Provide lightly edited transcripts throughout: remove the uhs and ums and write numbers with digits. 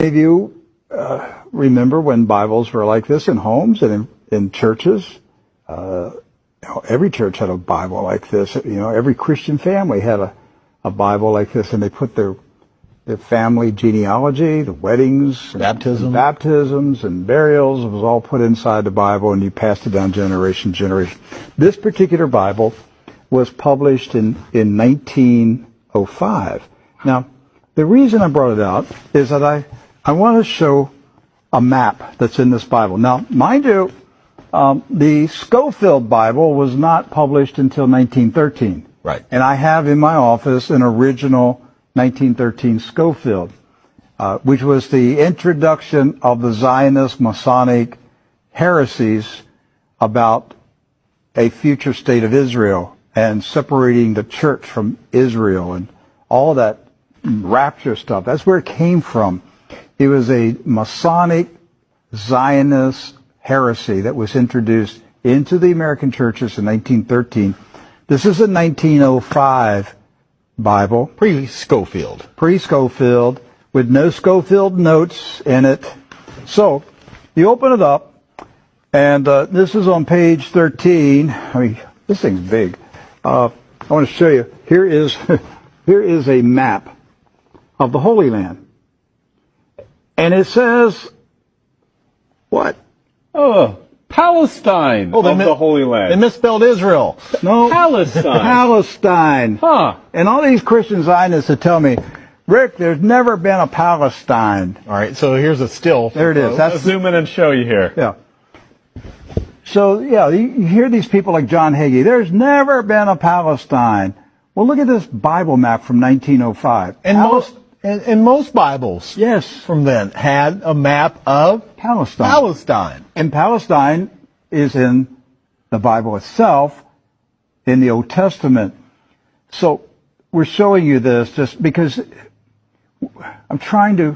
If you remember when Bibles were like this in homes and in churches, every church had a Bible like this. Every Christian family had a Bible like this, and they put their family genealogy, the weddings, baptisms and burials. It was all put inside the Bible, and you passed it down generation to generation. This particular Bible was published in 1905. Now, the reason I brought it out is that I want to show a map that's in this Bible. Now, mind you, the Scofield Bible was not published until 1913. Right. And I have in my office an original 1913 Scofield, which was the introduction of the Zionist Masonic heresies about a future state of Israel and separating the church from Israel and all that rapture stuff. That's where it came from. It was a Masonic Zionist heresy that was introduced into the American churches in 1913. This is a 1905 Bible. Pre-Scofield. Pre-Scofield, with no Scofield notes in it. So, you open it up, and this is on page 13. I mean, this thing's big. I want to show you. Here is a map of the Holy Land. And it says, what? Oh, Palestine of the Holy Land. They misspelled Israel. No. Palestine. Palestine. Huh. And all these Christian Zionists that tell me, Rick, there's never been a Palestine. All right, so here's a still. There it is. Let's zoom in and show you here. Yeah. So, yeah, you hear these people like John Hagee, there's never been a Palestine. Well, look at this Bible map from 1905. And most Bibles, yes, from then had a map of Palestine. And Palestine is in the Bible itself, in the Old Testament. So we're showing you this just because I'm trying to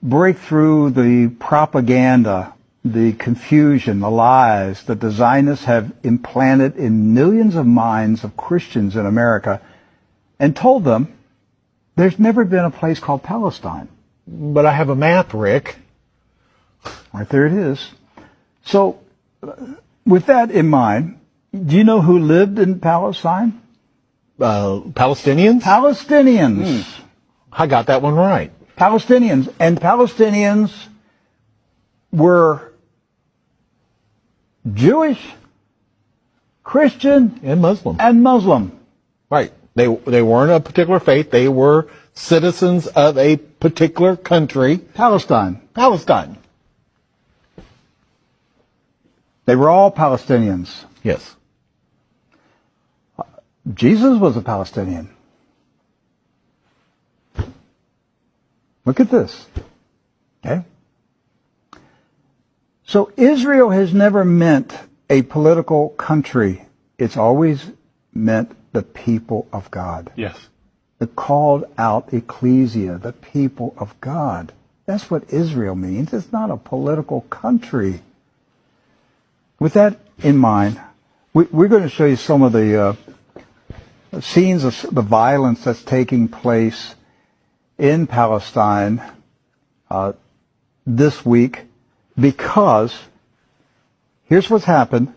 break through the propaganda, the confusion, the lies that the Zionists have implanted in millions of minds of Christians in America, and told them there's never been a place called Palestine. But I have a map, Rick. Right there it is. So, with that in mind, do you know who lived in Palestine? Palestinians? Palestinians. I got that one right. Palestinians. And Palestinians were Jewish, Christian, and Muslim. Right. They weren't a particular faith. They were citizens of a particular country. Palestine. They were all Palestinians. Yes. Jesus was a Palestinian. Look at this. Okay? So Israel has never meant a political country. It's always meant the people of God. Yes. The called out ecclesia, the people of God. That's what Israel means. It's not a political country. With that in mind, we're going to show you some of the scenes of the violence that's taking place in Palestine this week, because here's what's happened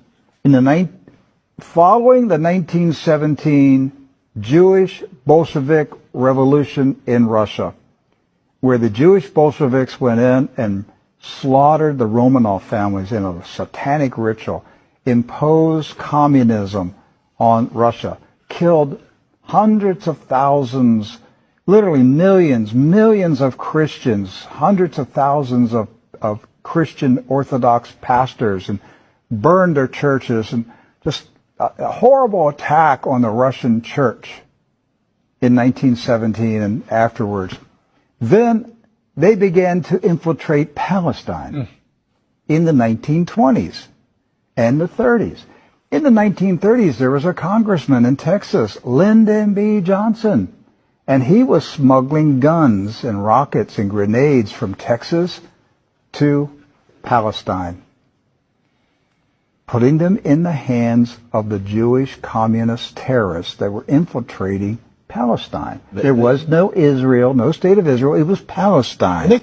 following the 1917 Jewish Bolshevik Revolution in Russia, where the Jewish Bolsheviks went in and slaughtered the Romanov families in a satanic ritual, imposed communism on Russia, killed hundreds of thousands, literally millions of Christians, hundreds of thousands of Christian Orthodox pastors, and burned their churches, and just a horrible attack on the Russian church in 1917 and afterwards. Then they began to infiltrate Palestine in the 1920s and the 30s. In the 1930s, there was a congressman in Texas, Lyndon B. Johnson, and he was smuggling guns and rockets and grenades from Texas to Palestine, putting them in the hands of the Jewish communist terrorists that were infiltrating Palestine. There was no Israel, no state of Israel. It was Palestine.